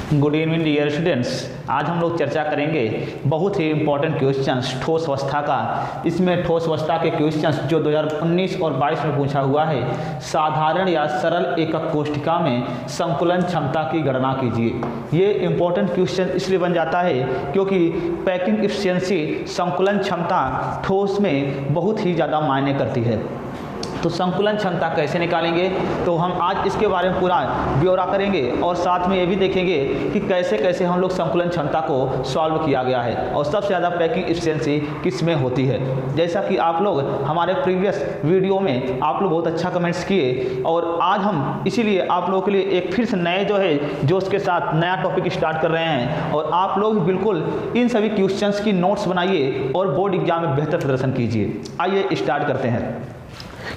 Good evening dear students. आज हम लोग चर्चा करेंगे बहुत ही इंपॉर्टेंट क्वेश्चंस ठोस अवस्था का। इसमें ठोस अवस्था के क्वेश्चंस जो 2019 और 22 में पूछा हुआ है, साधारण या सरल एकक कोष्ठिका में संकुलन क्षमता की गणना कीजिए। ये इंपॉर्टेंट क्वेश्चन इसलिए बन जाता है क्योंकि पैकिंग एफिशिएंसी संकुलन क्षमता ठोस में बहुत ही ज़्यादा मायने करती है। तो संकुलन क्षमता कैसे निकालेंगे, तो हम आज इसके बारे में पूरा ब्यौरा करेंगे और साथ में ये भी देखेंगे कि कैसे कैसे हम लोग संकुलन क्षमता को सॉल्व किया गया है और सबसे ज़्यादा पैकिंग एफिशिएंसी किस में होती है। जैसा कि आप लोग हमारे प्रीवियस वीडियो में आप लोग बहुत अच्छा कमेंट्स किए और आज हम इसीलिए आप लोगों के लिए एक फिर से नए जो है जोश के साथ नया टॉपिक स्टार्ट कर रहे हैं और आप लोग बिल्कुल इन सभी क्वेश्चंस की नोट्स बनाइए और बोर्ड एग्जाम में बेहतर प्रदर्शन कीजिए। आइए स्टार्ट करते हैं।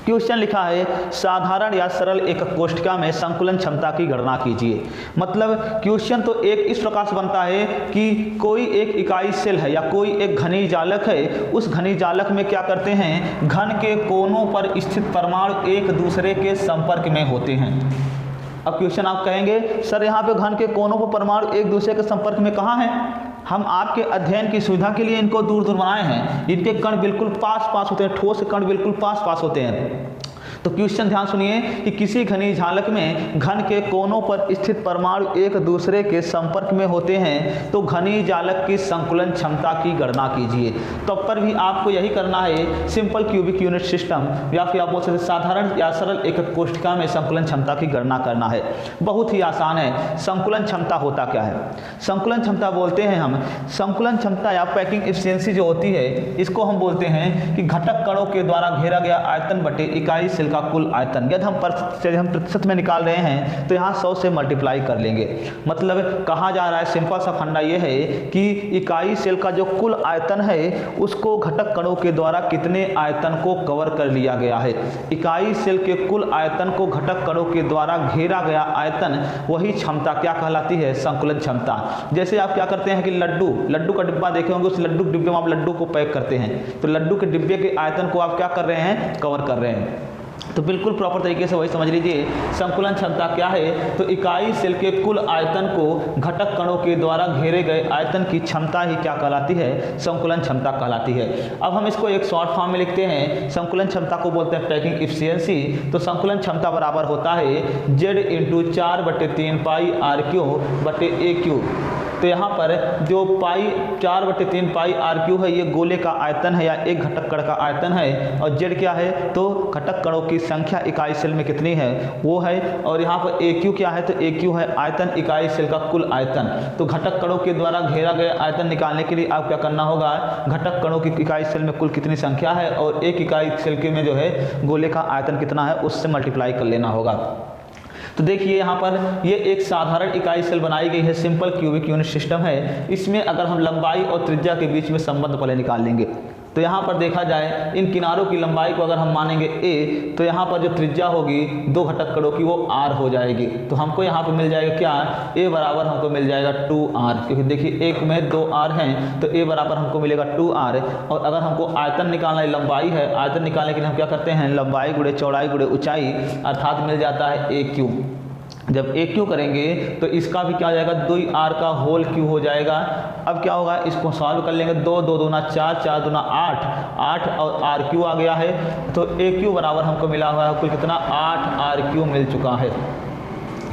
क्वेश्चन लिखा है साधारण या सरल एकक कोष्ठिका में संकुलन क्षमता की गणना कीजिए। मतलब क्वेश्चन तो एक इस प्रकार से बनता है कि कोई एक इकाई सेल है या कोई एक घनी जालक है, उस घनी जालक में क्या करते हैं, घन के कोनों पर स्थित परमाणु एक दूसरे के संपर्क में होते हैं। अब क्वेश्चन आप कहेंगे सर यहाँ पे घन के कोनों पर परमाणु एक दूसरे के संपर्क में कहाँ हैं? हम आपके अध्ययन की सुविधा के लिए इनको दूर दूर बनाए हैं। इनके कण बिल्कुल पास पास होते हैं, ठोस कण बिल्कुल पास पास होते हैं। तो क्वेश्चन ध्यान सुनिए कि किसी घनी जालक में घन के कोनों पर स्थित परमाणु एक दूसरे के संपर्क में होते हैं तो घनी जालक की संकुलन क्षमता की गणना कीजिए। तो पर भी आपको यही करना है, सिंपल क्यूबिक यूनिट सिस्टम या फिर आप बोल सकते साधारण या सरल एकक कोष्ठिका में संकुलन क्षमता की गणना करना है। बहुत ही आसान है। संकुलन क्षमता होता क्या है? संकुलन क्षमता बोलते हैं हम, संकुलन क्षमता या पैकिंग एफिशिएंसी जो होती है इसको हम बोलते हैं कि घटक कणों के द्वारा घेरा गया आयतन बटे इकाई सेल का कुल आयतन। यदि हम प्रतिशत में निकाल रहे हैं तो यहाँ 100 से मल्टीप्लाई कर लेंगे। मतलब कहा जा रहा है, सिंपल सा फंडा ये है कि इकाई सेल का जो कुल आयतन है उसको घटक कणों के द्वारा कितने आयतन को कवर कर लिया गया है। इकाई सेल के कुल आयतन को घटक कणों के द्वारा घेरा गया आयतन, वही क्षमता क्या कहलाती है? संकुलन क्षमता। जैसे आप क्या करते हैं कि लड्डू का डिब्बा देखे होंगे, उस लड्डू के डिब्बे में आप लड्डू को पैक करते हैं तो लड्डू के डिब्बे के आयतन को आप क्या कर रहे हैं? कवर कर रहे हैं। तो बिल्कुल प्रॉपर तरीके से वही समझ लीजिए संकुलन क्षमता क्या है। तो इकाई सेल के कुल आयतन को घटक कणों के द्वारा घेरे गए आयतन की क्षमता ही क्या कहलाती है? संकुलन क्षमता कहलाती है। अब हम इसको एक शॉर्ट फॉर्म में लिखते हैं। संकुलन क्षमता को बोलते हैं पैकिंग एफिशिएंसी। तो संकुलन क्षमता बराबर होता है Z इंटू 4/3 पाई RQ बटे AQ। तो यहाँ पर जो पाई 4/3 पाई RQ है ये गोले का आयतन है या एक घटक कण का आयतन है और Z क्या है? तो घटक कणों की संख्या इकाई सेल में कितनी है वो है। और यहाँ पर AQ क्या है? तो AQ है आयतन इकाई सेल का कुल आयतन। तो घटक कणों के द्वारा घेरा गया आयतन निकालने के लिए आप क्या करना होगा? घटक कणों की इकाई सेल में कुल कितनी संख्या है और एक इकाई सेल के में जो है गोले का आयतन कितना है उससे मल्टीप्लाई कर लेना होगा। तो देखिए यहाँ पर ये एक साधारण इकाई सेल बनाई गई है, सिंपल क्यूबिक यूनिट सिस्टम है। इसमें अगर हम लंबाई और त्रिज्या के बीच में संबंध पहले निकाल लेंगे तो यहाँ पर देखा जाए इन किनारों की लंबाई को अगर हम मानेंगे a तो यहाँ पर जो त्रिज्या होगी दो घटक कणों की वो r हो जाएगी। तो हमको यहाँ पर मिल जाएगा क्या? a बराबर हमको मिल जाएगा 2r, क्योंकि देखिए एक में 2r हैं तो a बराबर हमको मिलेगा 2r। और अगर हमको आयतन निकालना है, लंबाई है, आयतन निकालने के लिए हम क्या करते हैं? लंबाई गुणे चौड़ाई गुणे ऊंचाई, अर्थात मिल जाता है AQ। जब AQ करेंगे तो इसका भी क्या हो जाएगा? 2r का होल क्यू हो जाएगा। अब क्या होगा? इसको सॉल्व कर लेंगे। 2 2 दूना 4, 4 दूना 8, 8 और RQ आ गया है। तो AQ बराबर हमको मिला हुआ है कुल कितना? 8 RQ मिल चुका है।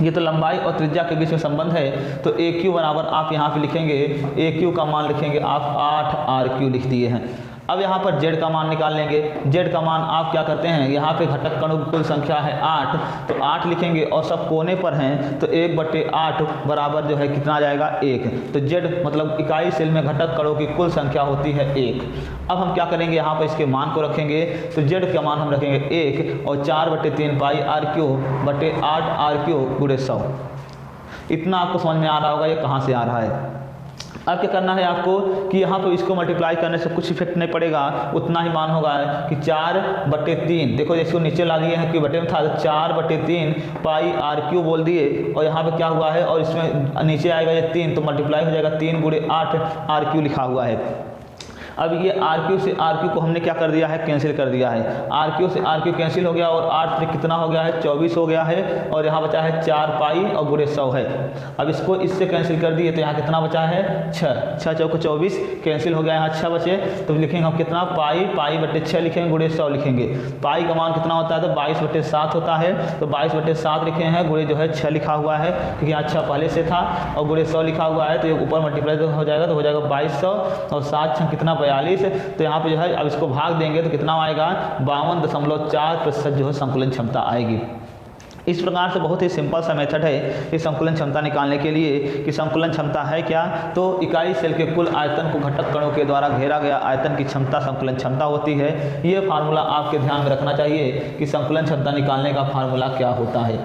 ये तो लंबाई और त्रिज्या के बीच में संबंध है। तो AQ बराबर आप यहाँ पे लिखेंगे, AQ का मान लिखेंगे आप 8 RQ लिख दिए हैं। अब यहाँ पर Z का मान निकाल लेंगे। Z का मान आप क्या करते हैं? यहाँ पे घटक कणों की कुल संख्या है 8, तो 8 लिखेंगे और सब कोने पर हैं तो 1/8 बराबर जो है कितना आ जाएगा? 1। तो Z मतलब इकाई सेल में घटक कणों की कुल संख्या होती है 1। अब हम क्या करेंगे? यहाँ पर इसके मान को रखेंगे। तो Z का मान हम रखेंगे 1 और 4/3 पाई RQ बटे 8 RQ गुणे 100। इतना आपको समझ में आ रहा होगा ये कहाँ से आ रहा है। अब क्या करना है आपको कि यहाँ पर इसको मल्टीप्लाई करने से कुछ इफेक्ट नहीं पड़ेगा, उतना ही मान होगा कि 4/3। देखो इसको नीचे ला दिए हैं कि बटे में था, 4/3 पाई RQ बोल दिए और यहाँ पे क्या हुआ है और इसमें नीचे आएगा ये 3 तो मल्टीप्लाई हो जाएगा 3 गुणे 8 RQ लिखा हुआ है। अब ये आर क्यू से आर क्यू को हमने क्या कर दिया है, कैंसिल कर दिया है। आर क्यू से आर क्यू कैंसिल हो गया और 8 से कितना हो गया है, 24 हो गया है और यहाँ बचा है 4 पाई और गुणे 100 है। अब इसको इससे कैंसिल कर दिए तो यहाँ कितना बचा है 6, 6 चौको 24 कैंसिल हो गया, यहाँ 6 बचे तो लिखेंगे हम कितना पाई बटे 6 लिखेंगे, गुणे 100 लिखेंगे। पाई का मान कितना होता है तो 22/7 होता है, तो 22/7 लिखे हैं, गुणे जो है 6 लिखा हुआ है क्योंकि यहाँ 6 पहले से था और गुणे 100 लिखा हुआ है तो ये ऊपर मल्टीप्लाई हो जाएगा तो हो जाएगा 2200 और 7 कितना 42। तो यहाँ पे जो है अब इसको भाग देंगे तो कितना आएगा 52.4% जो है संकुलन क्षमता आएगी। इस प्रकार से बहुत ही सिंपल सा मेथड है कि संकुलन क्षमता निकालने के लिए कि संकुलन क्षमता है क्या, तो इकाई सेल के कुल आयतन को घटक कणों के द्वारा घेरा गया आयतन की क्षमता संकुलन क्षमता होती है। ये फार्मूला आपके ध्यान में रखना चाहिए कि संकुलन क्षमता निकालने का फार्मूला क्या होता है।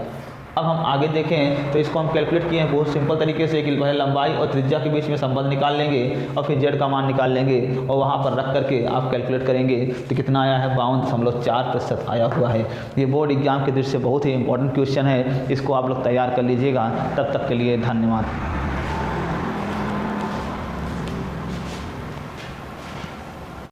अब हम आगे देखें तो इसको हम कैलकुलेट किए हैं बहुत सिंपल तरीके से कि पहले लंबाई और त्रिज्या के बीच में संबंध निकाल लेंगे और फिर जेड का मान निकाल लेंगे और वहाँ पर रख करके आप कैलकुलेट करेंगे तो कितना आया है 52.4% आया हुआ है। ये बोर्ड एग्जाम के दृष्टि से बहुत ही इंपॉर्टेंट क्वेश्चन है, इसको आप लोग तैयार कर लीजिएगा। तब तक के लिए धन्यवाद।